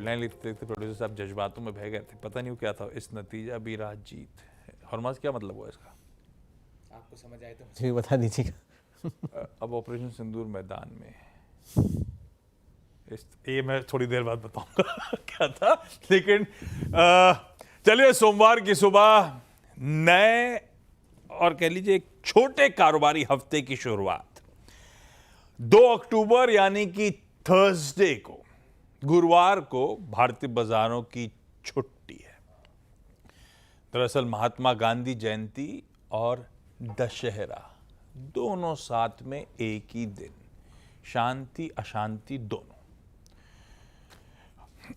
Headline लिखते लिखते producer साहब जज्बातों में बह गए थे, पता नहीं वो क्या था। इस नतीजा भी राह जीत है। हरमास क्या मतलब हुआ इसका? आपको समझ आए तो मुझे बता दीजिएगा। अब ऑपरेशन सिंदूर मैदान में, ये मैं थोड़ी देर बाद बताऊंगा क्या था। लेकिन चलिए, सोमवार की सुबह नए और कह लीजिए एक छोटे कारोबारी हफ्ते की शुरुआत 2 अक्टूबर यानी कि थर्सडे को, गुरुवार को भारतीय बाजारों की छुट्टी है। दरअसल महात्मा गांधी जयंती और दशहरा दोनों साथ में एक ही दिन, शांति अशांति दोनों।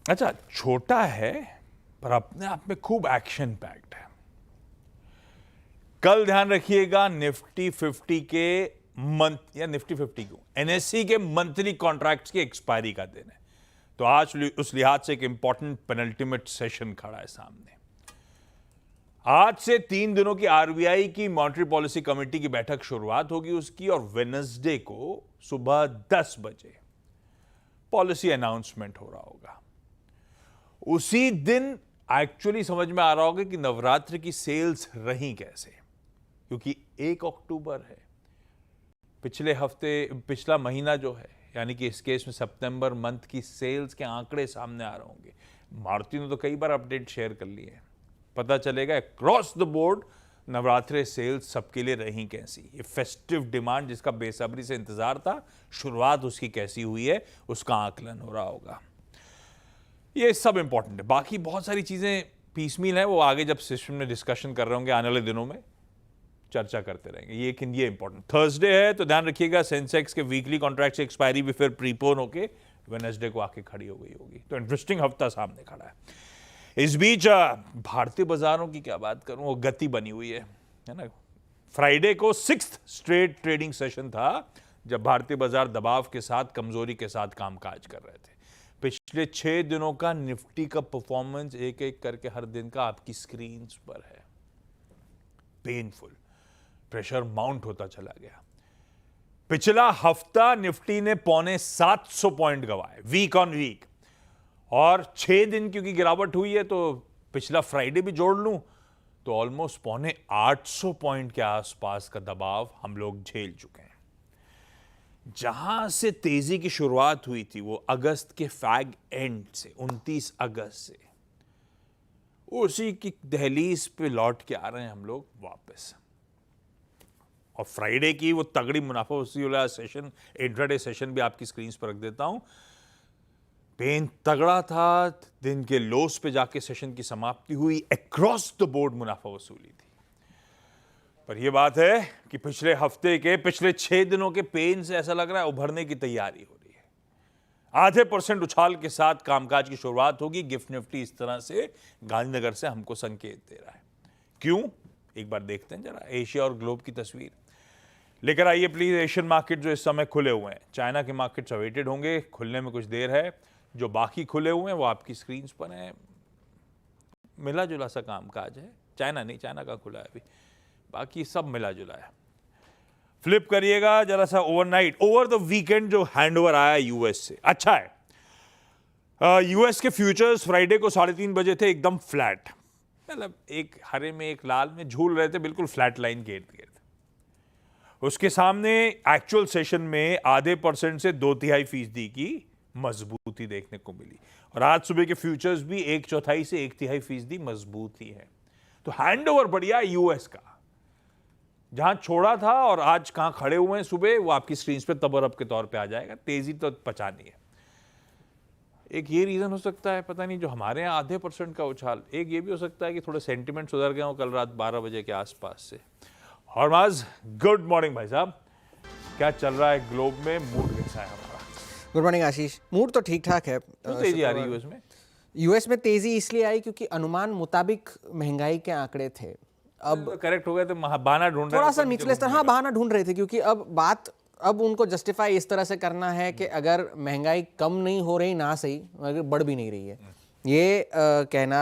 अच्छा, छोटा है पर अपने आप में खूब एक्शन पैक्ड है। कल ध्यान रखिएगा निफ्टी 50 के मंथ या निफ्टी 50 क्यों, एनएससी के मंथली कॉन्ट्रैक्ट्स की एक्सपायरी का दिन है। तो आज उस लिहाज से एक इंपॉर्टेंट पेनल्टीमेट सेशन खड़ा है सामने। आज से 3 दिनों की आरबीआई की मॉनेटरी पॉलिसी कमेटी की बैठक शुरुआत होगी उसकी, और वेडनेसडे को सुबह 10 बजे पॉलिसी अनाउंसमेंट हो रहा होगा। उसी दिन एक्चुअली समझ में आ रहा होगा कि नवरात्र की सेल्स रही कैसे, क्योंकि 1 अक्टूबर है। पिछले हफ्ते, पिछला महीना जो है, यानी कि इस केस में सितंबर मंथ की सेल्स के आंकड़े सामने आ रहे होंगे। मारुति ने तो कई बार अपडेट शेयर कर लिए हैं, पता चलेगा अक्रॉस द बोर्ड नवरात्रे सेल्स सबके लिए रही कैसी। ये फेस्टिव डिमांड जिसका बेसब्री से इंतजार था, शुरुआत उसकी कैसी हुई है, उसका आकलन हो रहा होगा। ये सब इंपॉर्टेंट है। बाकी बहुत सारी चीजें पीसमील है, वो आगे जब सिस्टम में डिस्कशन कर रहे होंगे आने वाले दिनों में चर्चा करते रहेंगे। लेकिन ये इंपॉर्टेंट थर्सडे है, तो ध्यान रखिएगा सेंसेक्स के वीकली कॉन्ट्रैक्ट की एक्सपायरी भी फिर प्रीपोन होके वेडनेसडे को आके खड़ी हो गई होगी। तो इंटरेस्टिंग हफ्ता सामने खड़ा है। इस बीच भारतीय बाजारों की क्या बात करूं, वो गति बनी हुई है ना। फ्राइडे को 6th स्ट्रेट ट्रेडिंग सेशन था जब भारतीय बाजार दबाव के साथ, कमजोरी के साथ कामकाज कर रहे थे। पिछले 6 दिनों का निफ्टी का परफॉर्मेंस एक एक करके हर दिन का आपकी स्क्रीन पर है। पेनफुल, प्रेशर माउंट होता चला गया। पिछला हफ्ता निफ्टी ने 750 पॉइंट गवाए वीक ऑन वीक, और 6 दिन क्योंकि गिरावट हुई है तो पिछला फ्राइडे भी जोड़ लूं तो ऑलमोस्ट 850 पॉइंट के आसपास का दबाव हम लोग झेल चुके हैं। जहां से तेजी की शुरुआत हुई थी वो अगस्त के फैग एंड से, 29 अगस्त से, उसी की दहलीज पे लौट के आ रहे हैं हम लोग वापस। और फ्राइडे की वो तगड़ी मुनाफा वसूली वाला सेशन, इंट्राडे सेशन भी आपकी स्क्रीन पर रख देता हूं। पेन तगड़ा था, दिन के लोस पे जाके सेशन की समाप्ति हुई, अक्रॉस द बोर्ड मुनाफा वसूली थी। पर यह बात है कि पिछले हफ्ते के, पिछले 6 दिनों के पेन से ऐसा लग रहा है उभरने की तैयारी हो रही है। आधे % उछाल के साथ कामकाज की शुरुआत होगी। गिफ्ट निफ्टी इस तरह से गांधीनगर से हमको संकेत दे रहा है। क्यों, एक बार देखते हैं जरा एशिया और ग्लोब की तस्वीर लेकर आइए प्लीज। एशियन मार्केट जो इस समय खुले हुए हैं, चाइना के मार्केट्स अवेटेड होंगे, खुलने में कुछ देर है। जो बाकी खुले हुए हैं वो आपकी स्क्रीन पर हैं। मिला जुला सा कामकाज है। चाइना नहीं, चाइना का खुला है अभी, बाकी सब मिला जुला है। फ्लिप करिएगा जरा सा ओवरनाइट, ओवर द वीकेंड जो हैंडओवर आया यूएस से, अच्छा है। यूएस के फ्यूचर्स फ्राइडे को 3:30 बजे थे एकदम फ्लैट, मतलब एक हरे में एक लाल में झूल रहे थे, बिल्कुल फ्लैट लाइन के इर्द गिर्द। उसके सामने एक्चुअल सेशन में आधे % से 2/3% की मजबूती देखने को मिली, और आज सुबह के फ्यूचर्स भी 1/4 से 1/3% मजबूत ही है। तो हैंडओवर बढ़िया यूएस का, जहां छोड़ा था और आज कहां खड़े हुए हैं सुबह, वो आपकी स्क्रीन पे तबरब के तौर पे आ जाएगा। तेजी तो पचानी है। एक ये रीजन हो सकता है, पता नहीं, जो हमारे यहाँ आधे % का उछाल, एक ये भी हो सकता है कि थोड़े सेंटिमेंट सुधर गए हो कल रात 12 बजे के आसपास से। हरमाज, गुड मॉर्निंग भाई साहब, क्या चल रहा है ग्लोब में, मूड कैसा है हमारा? गुड मॉर्निंग आशीष। मूड तो ठीक ठाक है। तो तेजी आ रही है यूएस में? यूएस में तेजी इसलिए आई क्योंकि अनुमान मुताबिक महंगाई के आंकड़े थे। अब करेक्ट हो गए तो बहाना ढूंढ रहे, थोड़ा सा निचले स्तर, हाँ बहाना ढूंढ रहे थे, क्योंकि अब उनको जस्टिफाई इस तरह से करना है कि अगर महंगाई कम नहीं हो रही ना सही, अगर बढ़ भी नहीं रही है, ये कहना,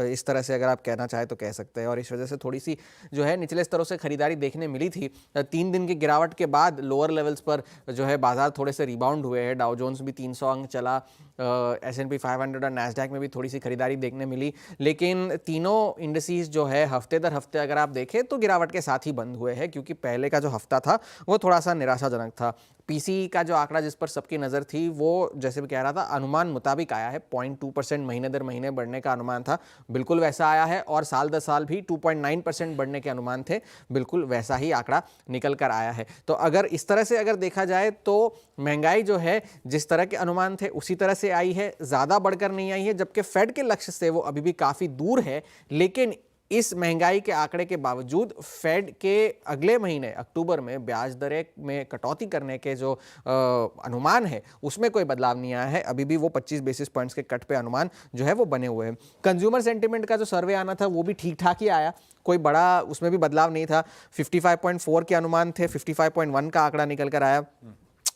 इस तरह से अगर आप कहना चाहें तो कह सकते हैं। और इस वजह से थोड़ी सी जो है निचले स्तरों से खरीदारी देखने मिली थी। 3 दिन की गिरावट के बाद लोअर लेवल्स पर जो है बाजार थोड़े से रिबाउंड हुए हैं। डाउ जोन्स भी 300 अंक चला, S&P 500 और नैस्डैक में भी थोड़ी सी खरीदारी देखने मिली, लेकिन तीनों इंडिसेस जो है हफ्ते दर हफ्ते अगर आप देखें तो गिरावट के साथ ही बंद हुए हैं, क्योंकि पहले का जो हफ्ता था वो थोड़ा सा निराशाजनक था। पीसी का जो आंकड़ा जिस पर सबकी नज़र थी वो जैसे भी कह रहा था अनुमान मुताबिक आया है, 0.2% महीने दर महीने बढ़ने का अनुमान था, बिल्कुल वैसा आया है। और साल दर साल भी 2.9% बढ़ने के अनुमान थे, बिल्कुल वैसा ही आंकड़ा निकल कर आया है। तो अगर इस तरह से अगर देखा जाए तो महंगाई जो है जिस तरह के अनुमान थे उसी तरह से आई है, ज़्यादा बढ़कर नहीं आई है, जबकि फेड के लक्ष्य से वो अभी भी काफ़ी दूर है। लेकिन इस महंगाई के आंकड़े के बावजूद फेड के अगले महीने अक्टूबर में ब्याज दरें में कटौती करने के जो अनुमान है उसमें कोई बदलाव नहीं आया है। अभी भी वो 25 बेसिस पॉइंट्स के कट पे अनुमान जो है वो बने हुए हैं। कंज्यूमर सेंटिमेंट का जो सर्वे आना था वो भी ठीक ठाक ही आया, कोई बड़ा उसमें भी बदलाव नहीं था। 55.4 के अनुमान थे, 55.1 का आंकड़ा निकल कर आया।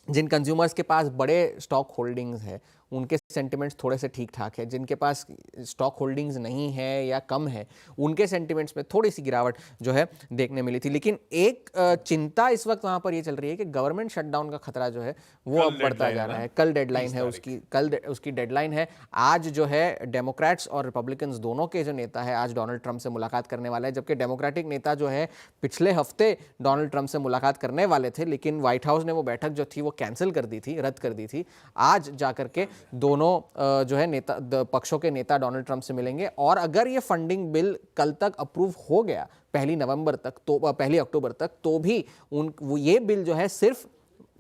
जिन कंज्यूमर्स के पास बड़े स्टॉक होल्डिंग्स है उनके सेंटिमेंट्स थोड़े से ठीक ठाक है, जिनके पास स्टॉक होल्डिंग्स नहीं है या कम है उनके सेंटिमेंट्स में थोड़ी सी गिरावट जो है देखने मिली थी। लेकिन एक चिंता इस वक्त वहाँ पर ये चल रही है कि गवर्नमेंट शटडाउन का खतरा जो है वो अब बढ़ता जा रहा है। कल डेडलाइन है उसकी, उसकी डेडलाइन है। आज जो है डेमोक्रेट्स और रिपब्लिकन्स दोनों के जो नेता है आज डोनाल्ड ट्रंप से मुलाकात करने वाला है, जबकि डेमोक्रेटिक नेता जो है पिछले हफ्ते डोनाल्ड ट्रंप से मुलाकात करने वाले थे, लेकिन व्हाइट हाउस ने वो बैठक जो थी वो कैंसिल कर दी थी, रद्द कर दी थी। आज जाकर के दोनों जो है नेता पक्षों के नेता डोनाल्ड ट्रंप से मिलेंगे, और अगर ये फंडिंग बिल कल तक अप्रूव हो गया 1 नवंबर तक, तो 1 अक्टूबर तक, तो भी ये बिल जो है सिर्फ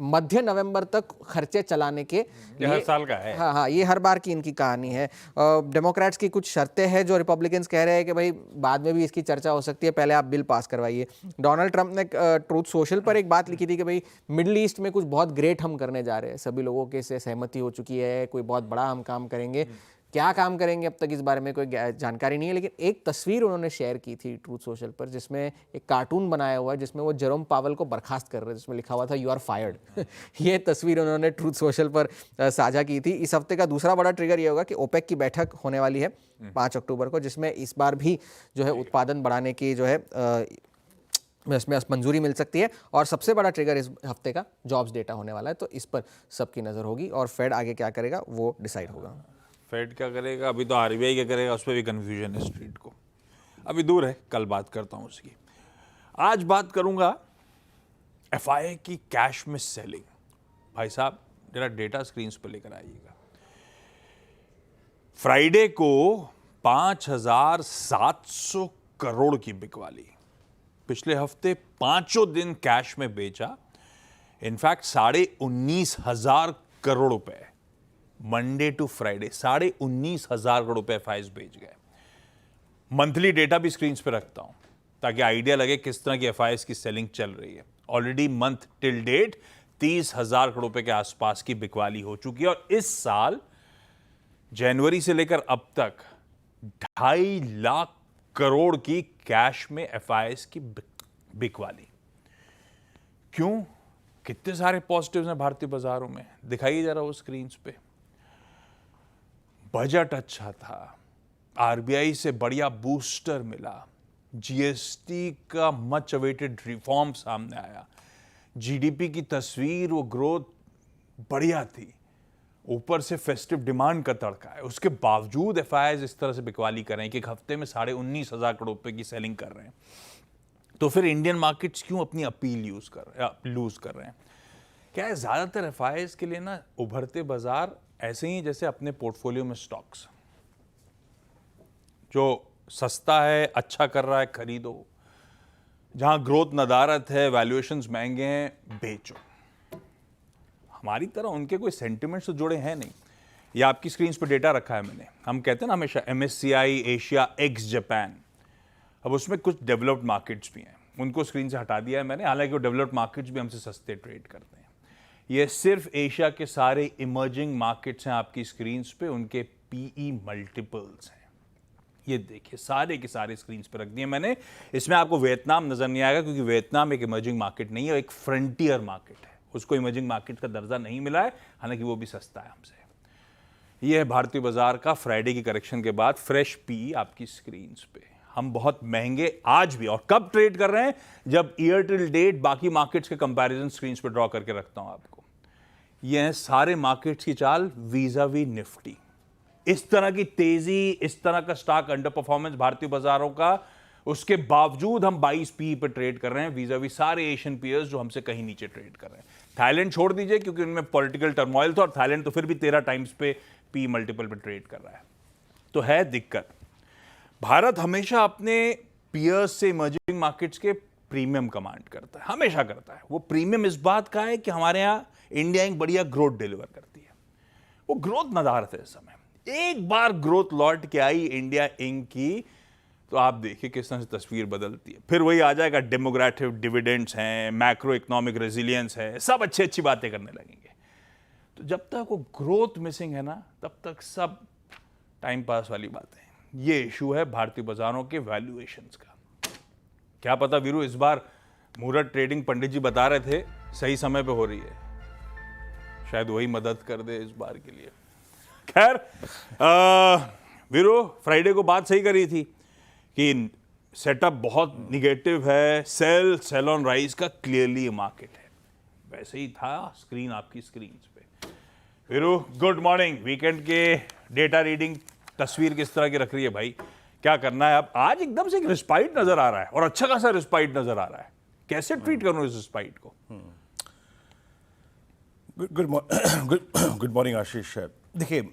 मध्य नवंबर तक खर्चे चलाने के लिए हर साल का है। हाँ, ये हर बार की इनकी कहानी है। डेमोक्रेट्स की कुछ शर्तें हैं जो रिपब्लिकन्स कह रहे हैं कि भाई बाद में भी इसकी चर्चा हो सकती है, पहले आप बिल पास करवाइए। डोनाल्ड ट्रंप ने ट्रूथ सोशल पर एक बात लिखी थी कि भाई मिडिल ईस्ट में कुछ बहुत ग्रेट हम करने जा रहे हैं, सभी लोगों के से सहमति हो चुकी है, कोई बहुत बड़ा हम काम करेंगे। क्या काम करेंगे अब तक इस बारे में कोई जानकारी नहीं है, लेकिन एक तस्वीर उन्होंने शेयर की थी ट्रूथ सोशल पर जिसमें एक कार्टून बनाया हुआ है जिसमें वो जेरोम पावेल को बर्खास्त कर रहे हैं, जिसमें लिखा हुआ था यू आर फायर्ड। ये तस्वीर उन्होंने ट्रूथ सोशल पर साझा की थी। इस हफ्ते का दूसरा बड़ा ट्रिगर ये होगा कि ओपेक की बैठक होने वाली है 5 अक्टूबर को, जिसमें इस बार भी जो है उत्पादन बढ़ाने की जो है इसमें मंजूरी मिल सकती है। और सबसे बड़ा ट्रिगर इस हफ्ते का जॉब्स डेटा होने वाला है, तो इस पर सबकी नज़र होगी और फेड आगे क्या करेगा वो डिसाइड होगा। फेड क्या करेगा, अभी तो आरबीआई क्या करेगा उस पर भी कन्फ्यूजन है स्ट्रीट को, अभी दूर है, कल बात करता हूँ उसकी। आज बात करूँगा एफआईआई की कैश में सेलिंग। भाई साहब जरा डेटा स्क्रीन्स पर लेकर आइएगा। फ्राइडे को 5,700 करोड़ की बिकवाली, पिछले हफ्ते 5 दिन कैश में बेचा, इनफैक्ट 19,500 करोड़ रुपए मंडे टू फ्राइडे, 19,500 करोड़ रुपए एफआईआईज बेच गए। मंथली डेटा भी स्क्रीन पे रखता हूं ताकि आइडिया लगे किस तरह की एफआईआईज की सेलिंग चल रही है। Already month till date 30,000 crore रुपए के आसपास की बिकवाली हो चुकी है, और इस साल जनवरी से लेकर अब तक 2.5 लाख करोड़ की कैश में एफआईआईज की बिकवाली। क्यों? कितने सारे पॉजिटिव्स हैं भारतीय बाजारों में, दिखाइए जरा वो स्क्रीन पे। बजट अच्छा था, आरबीआई से बढ़िया बूस्टर मिला, जीएसटी का मच अवेटेड रिफॉर्म सामने आया, जीडीपी की तस्वीर वो ग्रोथ बढ़िया थी, ऊपर से फेस्टिव डिमांड का तड़का है। उसके बावजूद एफआईआईज इस तरह से बिकवाली कर रहे हैं कि एक हफ्ते में 19,500 करोड़ रुपए की सेलिंग कर रहे हैं। तो फिर इंडियन मार्केट्स क्यों अपनी अपील लूज कर रहे हैं? क्या है, ज्यादातर एफआईआईज के लिए ना उभरते बाजार ऐसे ही जैसे अपने पोर्टफोलियो में स्टॉक्स, जो सस्ता है, अच्छा कर रहा है, खरीदो, जहां ग्रोथ नदारत है, वैल्यूएशंस महंगे हैं, बेचो। हमारी तरह उनके कोई सेंटिमेंट्स तो जुड़े हैं नहीं। ये आपकी स्क्रीन पर डेटा रखा है मैंने, हम कहते हैं ना हमेशा MSCI एशिया एक्स जापान, अब उसमें कुछ डेवलप्ड मार्केट्स भी हैं, उनको स्क्रीन से हटा दिया है मैंने, हालांकि वो डेवलप्ड मार्केट्स भी हमसे सस्ते ट्रेड करते हैं। ये सिर्फ एशिया के सारे इमर्जिंग मार्केट्स हैं आपकी स्क्रीन पे, उनके पीई मल्टीपल्स हैं। ये देखिए सारे के सारे स्क्रीन पे रख दिए मैंने। इसमें आपको वियतनाम नजर नहीं आएगा क्योंकि वियतनाम एक इमर्जिंग मार्केट नहीं है, एक फ्रंटियर मार्केट है, उसको इमर्जिंग मार्केट का दर्जा नहीं मिला है, हालांकि वो भी सस्ता है हमसे। ये है भारतीय बाजार का फ्राइडे की करेक्शन के बाद फ्रेश पी आपकी स्क्रीन पे। हम बहुत महंगे आज भी, और कब ट्रेड कर रहे हैं, जब ईयर टिल डेट बाकी मार्केट्स के कंपैरिजन स्क्रीन पे ड्रॉ करके रखता हूं आपको। ये हैं सारे मार्केट्स की चाल वीजा वी निफ्टी। इस तरह की तेजी, इस तरह का स्टॉक अंडर परफॉर्मेंस भारतीय बाजारों का, उसके बावजूद हम 22 पी पे ट्रेड कर रहे हैं वीजा वी सारे एशियन पीयर्स जो हमसे कहीं नीचे ट्रेड कर रहे हैं। थाईलैंड छोड़ दीजिए क्योंकि उनमें पॉलिटिकल टर्मोइल था, और थाईलैंड तो फिर भी 13 टाइम्स पे पी मल्टीपल पे ट्रेड कर रहा है। तो है दिक्कत। भारत हमेशा अपने पीयर्स से इमर्जिंग मार्केट्स के प्रीमियम कमांड करता है, हमेशा करता है। वो प्रीमियम इस बात का है कि हमारे यहाँ इंडिया एक बढ़िया ग्रोथ डिलीवर करती है। वो ग्रोथ नदारत है इस समय। एक बार ग्रोथ लौट के आई इंडिया इंक की, तो आप देखिए किस तरह से तस्वीर बदलती है। फिर वही आ जाएगा, डेमोग्राफिक डिविडेंड्स हैं, मैक्रो इकोनॉमिक रेजिलियंस है, सब अच्छी अच्छी बातें करने लगेंगे। तो जब तक वो ग्रोथ मिसिंग है ना, तब तक सब टाइम पास वाली बातें हैं। ये इशू है भारतीय बाजारों के वैल्यूएशंस का। क्या पता वीरू, इस बार मुहूर्त ट्रेडिंग पंडित जी बता रहे थे सही समय पे हो रही है, शायद वही मदद कर दे इस बार के लिए। खैर वीरू, फ्राइडे को बात सही करी थी कि सेटअप बहुत निगेटिव है, सेल ऑन राइज का क्लियरली मार्केट है। वैसे ही था स्क्रीन आपकी स्क्रीन पे। Veeru, good morning. वीकेंड के डेटा रीडिंग तस्वीर किस तरह की रख रही है भाई? क्या करना है अब? आज एकदम से एक रिस्पाइट नजर आ रहा है, और अच्छा खासा रिस्पाइट नजर आ रहा है। कैसे ट्रीट करूं इस रिस्पाइट को? गुड मॉर्निंग आशीष। देखिए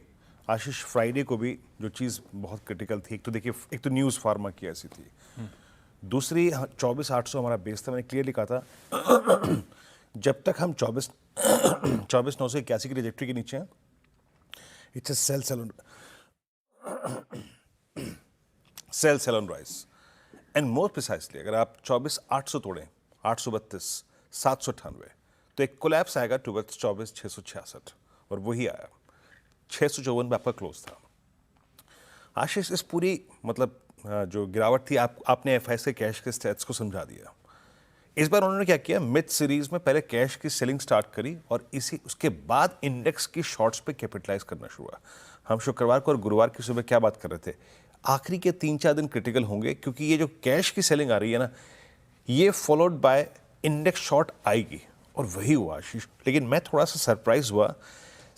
आशीष, फ्राइडे को भी जो चीज़ बहुत क्रिटिकल थी, एक तो देखिए, एक तो न्यूज़ फार्मा की ऐसी थी, दूसरी 24,800 हमारा बेस था। मैंने क्लियरली कहा था जब तक हम 24,981 की ट्रैजेक्टरी के नीचे हैं, it's a sell on rise. And more precisely, अगर आप 24,800 तोड़ें, 832, 798, तो एक कोलैप्स आएगा टुवर्ड्स 24,666, और वही आया। 654 में आपका क्लोज था। आशीष, इस पूरी जो गिरावट थी, आपने एफआईएस के कैश के स्टैट्स को समझा दिया। इस बार उन्होंने क्या किया, मिड सीरीज में पहले कैश की सेलिंग स्टार्ट करी, और उसके बाद इंडेक्स की शॉर्ट्स पे कैपिटलाइज करना शुरू हुआ। हम शुक्रवार को और गुरुवार की सुबह क्या बात कर रहे थे, आखिरी के 3-4 दिन क्रिटिकल होंगे, क्योंकि ये जो कैश की सेलिंग आ रही है ना, ये फॉलोड बाय इंडेक्स शॉर्ट आएगी, और वही हुआ आशीष। लेकिन मैं थोड़ा सा सरप्राइज हुआ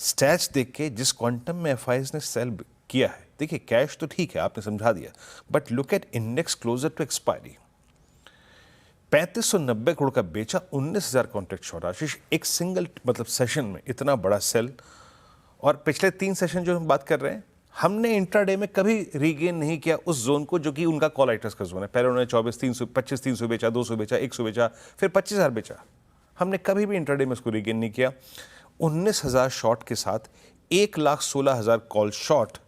स्टैट्स देख के, जिस क्वांटम में एफआईएस ने सेल किया है। देखिए कैश तो ठीक है, आपने समझा दिया, but look at index closer to expiry. 3590 crore का बेचा, 19,000 कॉन्ट्रैक्ट शॉर्ट। आशीष, एक सिंगल सेशन में इतना बड़ा सेल। और पिछले 3 सेशन जो हम बात कर रहे हैं, हमने इंट्राडे में कभी रीगेन नहीं किया उस जोन को जो कि उनका कॉल राइटर्स का जोन है। पहले उन्होंने 24,300, 25,300 बेचा, 200 बेचा, 100 बेचा, फिर 25,000 बेचा। हमने कभी भी इंट्राडे में उसको रीगेन नहीं किया। 19,000 शॉर्ट के साथ 1,16,000 कॉल शॉर्ट,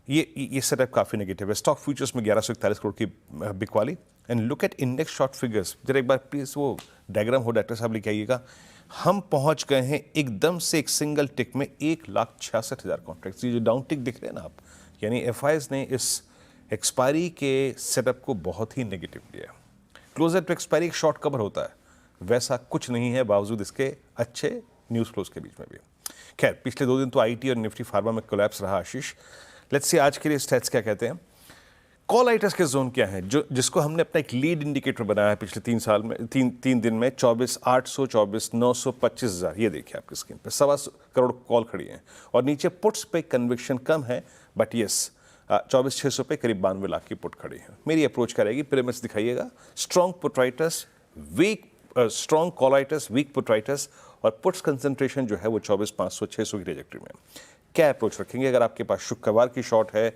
ये सेटअप काफी नेगेटिव है। स्टॉक फ्यूचर्स में 1141 करोड़ की बिकवाली। And look at index short figures. जरा एक बार प्लीज वो डायग्राम हो डॉक्टर साहब लेके आइएगा। हम पहुंच गए हैं एकदम से एक सिंगल टिक में 1,66,000 कॉन्ट्रैक्ट। ये जो डाउन टिक दिख रहे हैं ना आप, यानी एफआईएस ने इस एक्सपायरी के सेटअप को बहुत ही नेगेटिव लिया। क्लोजर टू एक्सपायरी एक शॉर्ट कवर होता है, वैसा कुछ नहीं है, बावजूद इसके अच्छे न्यूज़ फ्लोज के बीच में भी। खैर, पिछले 2 दिन तो आईटी और निफ्टी फार्मा में कोलैप्स रहा आशीष। लेट्स सी आज के लिए स्टैट्स क्या कहते हैं। कॉल राइटर्स के जोन क्या है, जिसको हमने अपना एक लीड इंडिकेटर बनाया है पिछले 3 साल में, 3 दिन में 24,800, 24,900, 25,000। ये देखिए आपकी स्क्रीन पे 1.25 करोड़ कॉल खड़ी हैं, और नीचे पुट्स पे कन्विक्शन कम है, बट यस 24,600 पे करीब 92 लाख की पुट खड़ी है। मेरी अप्रोच क्या रहेगी, पिरामिड्स दिखाइएगा, strong put writers, weak strong call writers, weak put writers, और पुट्स कंसंट्रेशन जो है वो 24,500, 600 की ट्रैजेक्टरी में। क्या अप्रोच रखेंगे अगर आपके पास शुक्रवार की शॉर्ट है,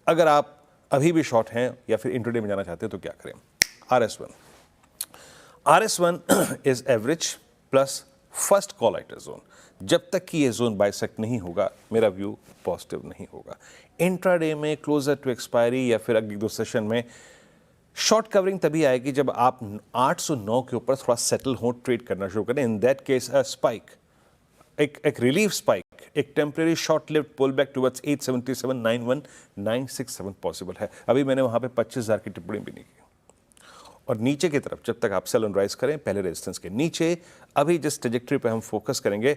अगर आप अभी भी शॉर्ट हैं या फिर इंट्राडे में जाना चाहते हैं, तो क्या करें। RS1 is average plus first call writer zone. जब तक कि ये जोन बाइसेक्ट नहीं होगा, मेरा व्यू पॉजिटिव नहीं होगा। इंट्राडे में क्लोजर टू एक्सपायरी या फिर अगले 2 सेशन में शॉर्ट कवरिंग तभी आएगी जब आप 809 के ऊपर थोड़ा सेटल हो, ट्रेड करना शुरू करें। In that case a spike, एक रिलीफ स्पाइक, एक temporary short lived pull back towards 877.91,967 possible है। अभी मैंने वहां पे 25,000 की टिप्पणी भी नहीं की। और नीचे की तरफ जब तक आप सेल ऑन राइज करें, पहले रेजिस्टेंस के नीचे, अभी जिस ट्रैजेक्टरी पे हम फोकस करेंगे,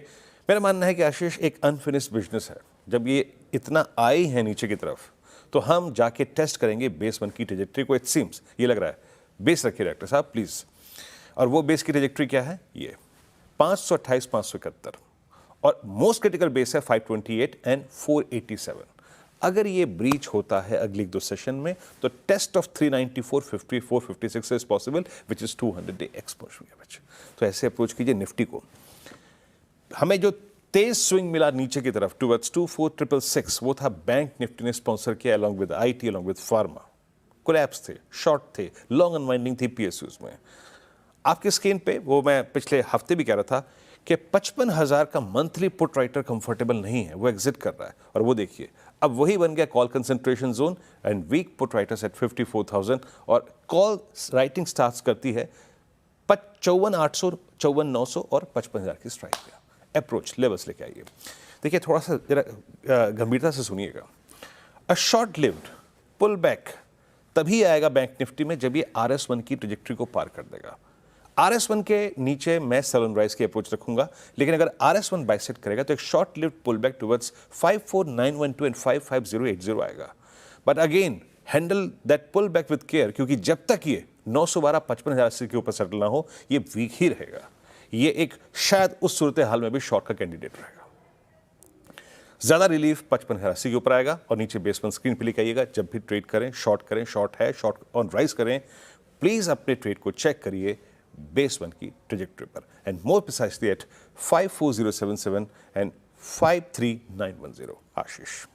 मेरा मानना है कि आशीष एक अनफिनिश्ड बिजनेस है। जब ये इतना आई है नीचे की तरफ, तो हम जाके टेस्ट करेंगे बेस 1 की ट्रैजेक्टरी को। इट सीम्स, ये लग रहा है, बेस रखिए डॉक्टर साहब प्लीज। और वो बेस की ट्रैजेक्टरी क्या है, ये 528, 571, और मोस्ट क्रिटिकल बेस है 528 एंड 487। अगर ये ब्रीच होता है अगली 2 सेशन में तो test of 394, 54, 56 is possible, which is 200 day exposure average. तो ऐसे अप्रोच कीजिए निफ्टी को। हमें जो तेज स्विंग मिला नीचे की तरफ टुवर्ड्स 24,666, वो था बैंक निफ्टी ने स्पॉन्सर किया along with IT, along with pharma. Collapse थे, शॉर्ट थे, लॉन्ग अनवाइंडिंग थी पीएसयूज में। आपकी स्क्रीन पे वो मैं पिछले हफ्ते भी कह रहा था कि 55,000 का मंथली पुट राइटर कंफर्टेबल नहीं है, वो एग्जिट कर रहा है। और वो देखिए अब वही बन गया call concentration zone and weak put writers at 54,000 और कॉल राइटिंग स्टार्ट करती है 54,800, 54,900 और 55,000 की स्ट्राइक पे। अप्रोच लेवल्स लेके आइए। देखिए थोड़ा सा जरा गंभीरता से सुनिएगा। A short lived pull back तभी आएगा बैंक निफ्टी में जब ये RS1 की ट्रेजेक्ट्री को पार कर देगा। RS1 के नीचे मैं सेल ऑन राइज की अप्रोच रखूंगा, लेकिन अगर RS1 बाइसेट करेगा तो एक short lived pull back towards 54,912 and 55,080 आएगा। But again handle that pull back with care, क्योंकि जब तक ये 912 55,000 के ऊपर सेटल ना हो ये वीक ही रहेगा। ये एक शायद उस सूरत हाल में भी शॉर्ट का कैंडिडेट रहेगा। ज्यादा रिलीफ 55,080 के ऊपर आएगा और नीचे बेसमेंट स्क्रीन पे लेके आइएगा। जब भी ट्रेड करें, शॉर्ट है, शॉर्ट ऑन राइज करें, प्लीज अपने ट्रेड को चेक करिए बेस 1 की ट्रेजेक्टरी पर and more precisely at 54077 and 53910। Ashish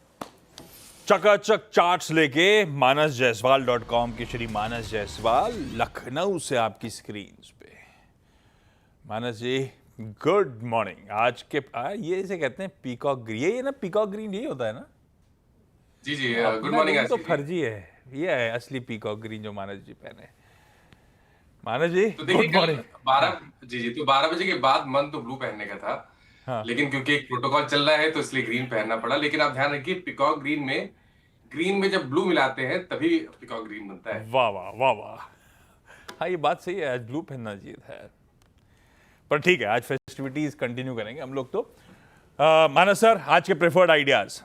चकाचक चार्ट्स लेके manasjaiswal.com के श्री मानस जायसवाल लखनऊ से आपकी स्क्रीन पे। मानस जी गुड मॉर्निंग। आज के ये इसे कहते हैं पीकॉक ग्रीन, ये ना पीकॉक ग्रीन यही होता है ना? जी जी गुड मॉर्निंग। तो फर्जी है, ये है असली पीकॉक ग्रीन जो मानस जी पहने। मानस जी तो देखिए गुड मॉर्निंग। 12 बजे के बाद मन तो ब्लू पहनने का था। हाँ। लेकिन क्योंकि एक प्रोटोकॉल चल रहा है तो इसलिए ग्रीन पहनना पड़ा। लेकिन आप ध्यान रखिए पीकॉक ग्रीन में जब ब्लू मिलाते हैं तभी पीकॉक ग्रीन बनता है। वाह वाह वाह वाह। हाँ ये बात सही है, आज ब्लू पहनना चाहिए था यार, पर ठीक है आज फेस्टिविटीज कंटिन्यू करेंगे हम लोग। तो मानस सर आज के प्रेफर्ड आइडियाज।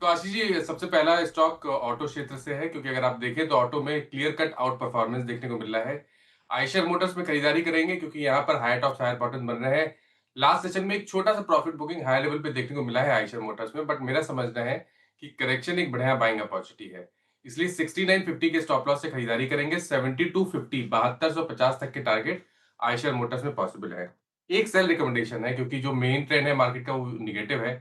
तो आशीष जी सबसे पहला स्टॉक ऑटो क्षेत्र से है, क्योंकि अगर आप देखें तो ऑटो में क्लियर कट आउट परफॉर्मेंस देखने को मिल रहा है। आयशर मोटर्स में खरीदारी करेंगे क्योंकि यहाँ पर हायर टॉप्स हायर बॉटम बन रहे हैं। लास्ट सेशन में एक छोटा सा प्रॉफिट बुकिंग हाई लेवल पे देखने को मिला है आयशर मोटर्स में, बट मेरा समझना है कि करेक्शन एक बढ़िया बाइंग अपॉर्चुनिटी है, इसलिए 6950 के स्टॉप लॉस से खरीदारी करेंगे। 7250 7250 तक के टारगेट आयशर मोटर्स में पॉसिबल है। एक सेल रिकमेंडेशन है क्योंकि जो मेन ट्रेंड है मार्केट का वो निगेटिव है,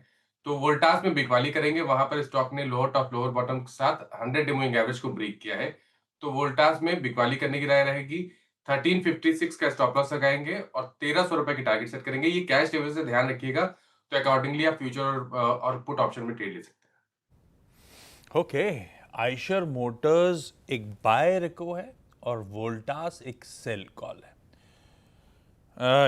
तो वोल्टास में बिकवाली करेंगे। वहां पर स्टॉक ने लोअर टॉप लोअर बॉटम के साथ 100 डे मूविंग एवरेज को ब्रेक किया है, तो वोल्टास में बिकवाली करने की राय रहेगी। 1356 का स्टॉप लॉस लगाएंगे और 1300 रुपए की टारगेट सेट करेंगे। ये कैश लेवल से ध्यान रखिएगा, तो अकॉर्डिंगली आप फ्यूचर और पुट ऑप्शन में ट्रेड ले सकते हैं। ओके आयशर मोटर्स एक बाय रिको है और वोल्टास एक सेल कॉल है।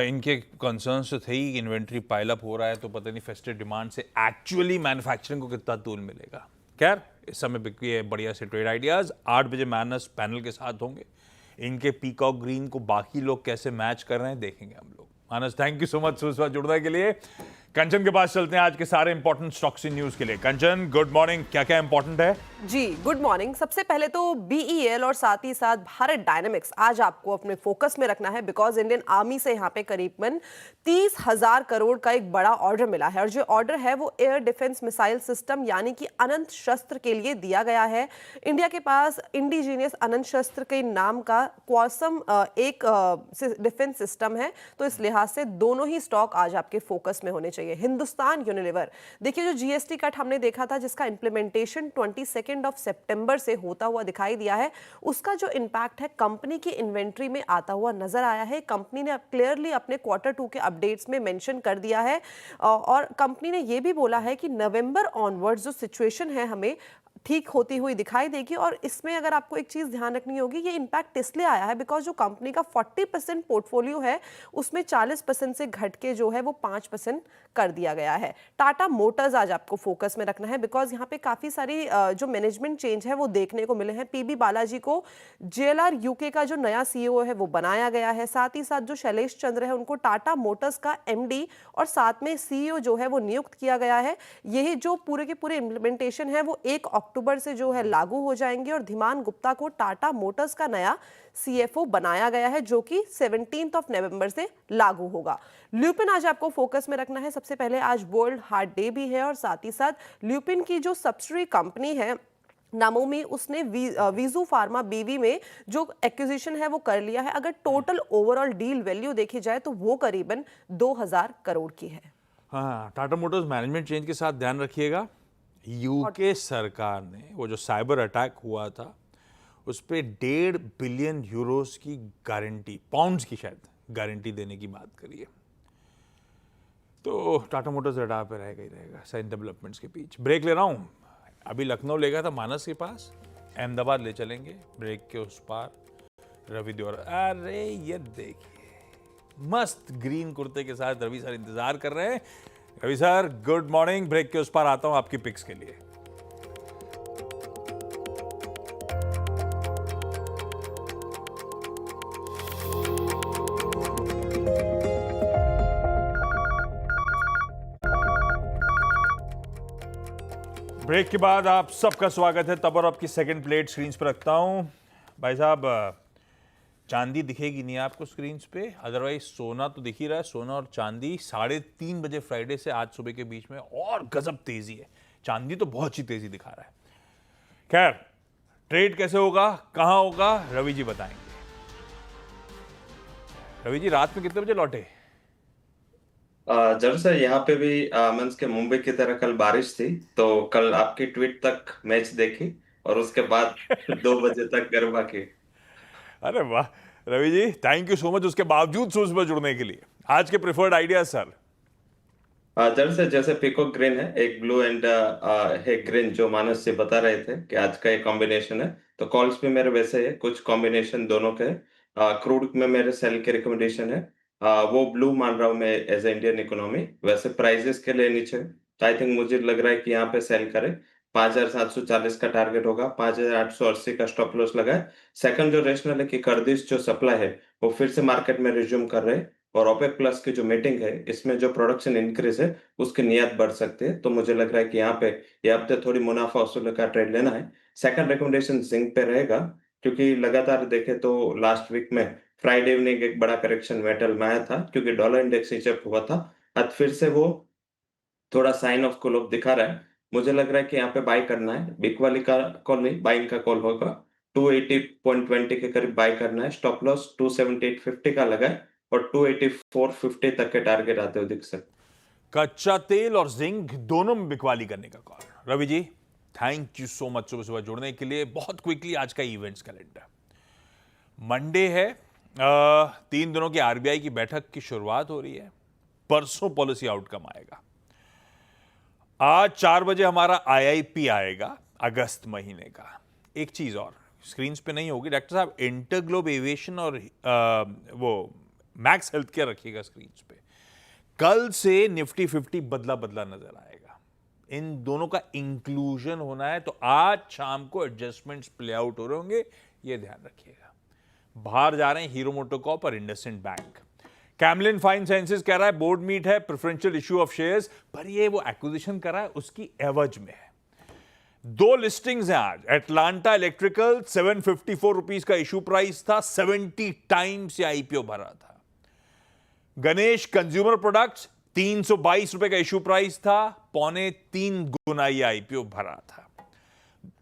इनके कंसर्न्स तो थे ही, इन्वेंट्री पाइलअप हो रहा है तो पता नहीं फेस्टिव डिमांड से एक्चुअली मैन्युफैक्चरिंग को कितना तूल मिलेगा। खैर इस समय बिकी है बढ़िया से ट्रेड आइडियाज। 8 बजे मानस पैनल के साथ होंगे। इनके पीकॉक ग्रीन को बाकी लोग कैसे मैच कर रहे हैं देखेंगे हम लोग। मानस थैंक यू सो मच सुबह जुड़ने के लिए। कंचन के पास चलते हैं आज के सारे इंपॉर्टेंट स्टॉक्स इन न्यूज के लिए। कंचन गुड मॉर्निंग, क्या क्या इंपॉर्टेंट है? जी गुड मॉर्निंग। सबसे पहले तो BEL और साथ ही साथ भारत डायनेमिक्स आज आपको अपने फोकस में रखना है, बिकॉज इंडियन आर्मी से यहाँ पे करीबन 30,000 करोड़ का एक बड़ा ऑर्डर मिला है और जो ऑर्डर है वो एयर डिफेंस मिसाइल सिस्टम यानी कि अनंत शस्त्र के लिए दिया गया है। इंडिया के पास इंडिजीनियस अनंत शस्त्र के नाम का क्वासम एक डिफेंस सिस्टम है, तो इस लिहाज से दोनों ही स्टॉक आज आपके फोकस में होने चाहिए। हिंदुस्तान यूनिलीवर, देखिए जो GST कट हमने देखा था जिसका इंप्लीमेंटेशन 22 ऑफ सितंबर से होता हुआ दिखाई दिया है, उसका जो इंपैक्ट है कंपनी की इन्वेंट्री में आता हुआ नजर आया है। कंपनी ने क्लियरली अपने Q2 के अपडेट्स में मेंशन कर दिया है और कंपनी ने यह भी बोला है कि नवंबर ऑनवर्ड्स जो सिचुएशन है हमें ठीक होती हुई दिखाई देगी। और इसमें अगर आपको एक चीज ध्यान रखनी होगी, ये इंपैक्ट इसलिए आया है बिकॉज जो कंपनी का 40% पोर्टफोलियो है उसमें 40% से घट के जो है वो 5% कर दिया गया है। टाटा मोटर्स आज आपको फोकस में रखना है बिकॉज यहाँ पे काफी सारी जो मैनेजमेंट चेंज है वो देखने को मिले हैं। PB बालाजी को JLR UK का जो नया CEO है वो बनाया गया है। साथ ही साथ जो शैलेश चंद्र है उनको टाटा मोटर्स का MD और साथ में CEO जो है वो नियुक्त किया गया है। यही जो पूरे के पूरे इम्प्लीमेंटेशन है वो 1 अक्टूबर से जो है लागू हो जाएंगे और धीमान गुप्ता को टाटा मोटर्स का नया CFO बनाया गया है, जो कि 17 नवंबर से लागू होगा। ल्यूपिन आज आपको फोकस में रखना है। सबसे पहले आज वर्ल्ड हार्ट डे भी है और साथ ही साथ ल्यूपिन की जो सब्सिडरी कंपनी है नामोमी, उसने वीजू फार्मा बीवी में जो एक्विजिशन है वो कर लिया है। अगर टोटल ओवरऑल डील वैल्यू देखी जाए तो वो करीबन 2000 करोड़ की है। हाँ, टाटा मोटर्स मैनेजमेंट चेंज के साथ ध्यान रखिएगा, यूके सरकार ने वो जो साइबर अटैक हुआ था उस पर 1.5 बिलियन यूरोस की गारंटी, पाउंड्स की शायद गारंटी देने की बात करी है। तो टाटा मोटर्स रडार पे रहेगा ही रहेगा साइन डेवलपमेंट्स के बीच। ब्रेक ले रहा हूँ, अभी लखनऊ ले गया था मानस के पास, अहमदाबाद ले चलेंगे, ब्रेक के उस पार रवि द्वारा। अरे ये देखिए मस्त ग्रीन कुर्ते के साथ रवि सर इंतजार कर रहे हैं। Ravi sir good morning. Break के उस पार आता हूं आपकी पिक्स के लिए। ब्रेक के बाद आप सबका स्वागत है। तब और आपकी सेकंड प्लेट स्क्रीन पर रखता हूं। भाई साहब चांदी दिखेगी नहीं आपको स्क्रीन पे, अदरवाइज सोना तो दिख ही रहा है। सोना और चांदी 3:30 बजे फ्राइडे से आज सुबह के बीच में और गजब तेजी है। चांदी तो बहुत ही तेजी दिखा रहा है। खैर ट्रेड कैसे होगा, कहां होगा, रवि जी बताएंगे। रवि जी रात में कितने बजे लौटे? जरूर सर, यहाँ पे भी मीन्स के मुंबई की तरह कल बारिश थी, तो कल आपकी ट्वीट तक मैच देखी और उसके बाद 2 बजे तक गरबा की। अरे वाह Ravi ji, thank you so much उसके बावजूद सुबह जुड़ने के लिए। आज के प्रेफर्ड आइडिया सर? जरूर सर, जैसे पीकॉक ग्रीन है, एक ब्लू एंड एक ग्रीन, जो मानस से बता रहे थे कि आज का एक कॉम्बिनेशन है, तो कॉल्स में मेरे वैसे है कुछ कॉम्बिनेशन दोनों के। क्रूड में मेरे सेल के रिकमेंडेशन है, वो ब्लू मान रहा हूँ मैं एज इंडियन इकोनॉमी। वैसे प्राइजेस के लिए नीचे, तो आई थिंक मुझे लग रहा है कि यहाँ पे सेल करे। 5740 का टारगेट होगा, 5880 का स्टॉप लॉस लगा है। सेकंड जो रेशनल है कि कर्दिश जो सप्लाई है वो फिर से मार्केट में रिज्यूम कर रहे हैं, और ओपेक प्लस की जो मीटिंग है इसमें जो प्रोडक्शन इंक्रीज है उसकी नियत बढ़ सकती है। तो मुझे लग रहा है कि यहाँ पे ये हफ्ते थोड़ी मुनाफा वसूली का ट्रेड लेना है। सेकंड रिकमेंडेशन जिंक पे रहेगा, क्योंकि लगातार देखे तो लास्ट वीक में फ्राइडे इवनिंग एक बड़ा करेक्शन मेटल में आया था, क्योंकि डॉलर इंडेक्स नीचे हुआ था। आज फिर से वो थोड़ा साइन ऑफ कूल ऑफ दिखा रहा है। मुझे लग रहा है कि यहाँ पे बाय करना है। बिग वाली का कॉल नहीं, बाइंग का कॉल होगा। 280.20 के करीब बाय करना है। स्टॉप लॉस 278.50 का लगा है और 284.50 तक के टारगेट आते हुए दिख सकते। कच्चा तेल और जिंक दोनों में बिकवाली करने का call. Ravi ji thank you so much सुबह सुबह जुड़ने के लिए। बहुत क्विकली आज का इवेंट्स कैलेंडर। मंडे है, 3 दिनों की आरबीआई की बैठक की शुरुआत हो रही है। परसों पॉलिसी आउटकम आएगा। आज 4 बजे हमारा आईआईपी आएगा अगस्त महीने का। एक चीज और स्क्रीन पे नहीं होगी, डॉक्टर साहब इंटरग्लोब एविएशन और वो मैक्स हेल्थ केयर रखिएगा स्क्रीन पे। कल से निफ्टी 50 बदला बदला नजर आएगा। इन दोनों का इंक्लूजन होना है, तो आज शाम को एडजस्टमेंट्स प्ले आउट हो रहे होंगे, ये ध्यान रखिएगा। बाहर जा रहे हैं हीरो मोटोकॉर्प और IndusInd bank. Camlin fine sciences कह रहा है बोर्ड मीट है, प्रेफरेंशियल इश्यू ऑफ शेयर्स, पर ये वो एक्विजिशन कर रहा है उसकी एवज में है। 2 लिस्टिंग्स हैं आज। एटलांटा इलेक्ट्रिकल 754 रुपीज का इशू प्राइस था, 70 टाइम्स ये आईपीओ भरा था। गणेश कंज्यूमर प्रोडक्ट्स 322 रुपए का इशू प्राइस था, 2.25 गुना ये आईपीओ भरा था।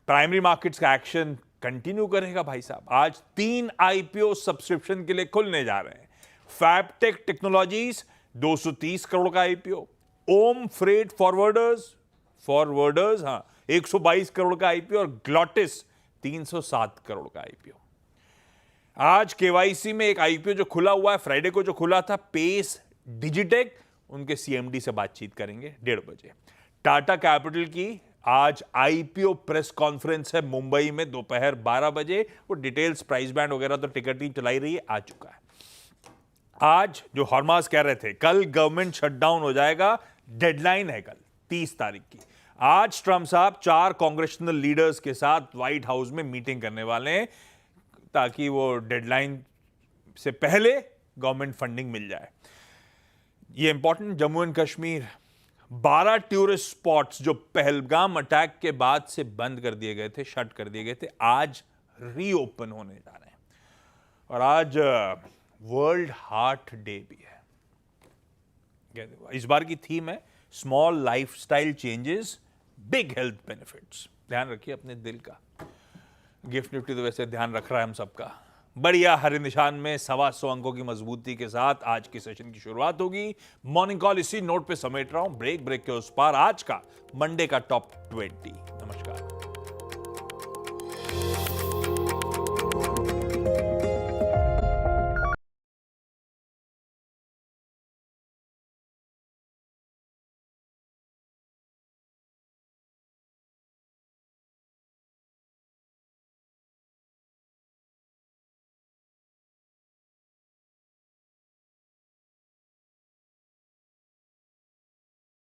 प्राइमरी मार्केट्स का एक्शन कंटिन्यू करेगा भाई साहब। आज 3 आईपीओ सब्सक्रिप्शन के लिए खुलने जा रहे हैं। फैबटेक टेक्नोलॉजीज 230 करोड़ का आईपीओ, ओम फ्रेट फॉरवर्डर्स 122 करोड़ का आईपीओ, और ग्लॉटिस 307 करोड़ का आईपीओ। आज केवाईसी में एक आईपीओ जो खुला हुआ है, फ्राइडे को जो खुला था, पेस डिजिटेक, उनके सीएमडी से बातचीत करेंगे 1:30 बजे। टाटा कैपिटल की आज आईपीओ प्रेस कॉन्फ्रेंस है मुंबई में दोपहर 12 बजे। वो डिटेल्स, प्राइस बैंड वगैरह तो टिकट ही चलाई रही है, आ चुका है। आज जो हॉर्मास कह रहे थे कल गवर्नमेंट शटडाउन हो जाएगा, डेडलाइन है कल 30 तारीख की। आज ट्रंप साहब 4 कांग्रेशनल लीडर्स के साथ व्हाइट हाउस में मीटिंग करने वाले हैं, ताकि वो डेडलाइन से पहले गवर्नमेंट फंडिंग मिल जाए। ये important. Jammu and Kashmir 12 tourist spots जो पहलगाम अटैक के बाद से बंद कर दिए गए थे, शट कर दिए गए थे, आज रीओपन होने जा रहे हैं। और आज वर्ल्ड हार्ट डे भी है। इस बार की थीम है small lifestyle changes, big health benefits. ध्यान रखिए अपने दिल का। गिफ्ट निफ्टी तो वैसे ध्यान रख रहा है हम सबका। बढ़िया हरे निशान में 125 अंकों की मजबूती के साथ आज की सेशन की शुरुआत होगी। मॉर्निंग कॉल इसी नोट पे समेट रहा हूं, ब्रेक के उस पार आज का मंडे का टॉप 20। नमस्कार।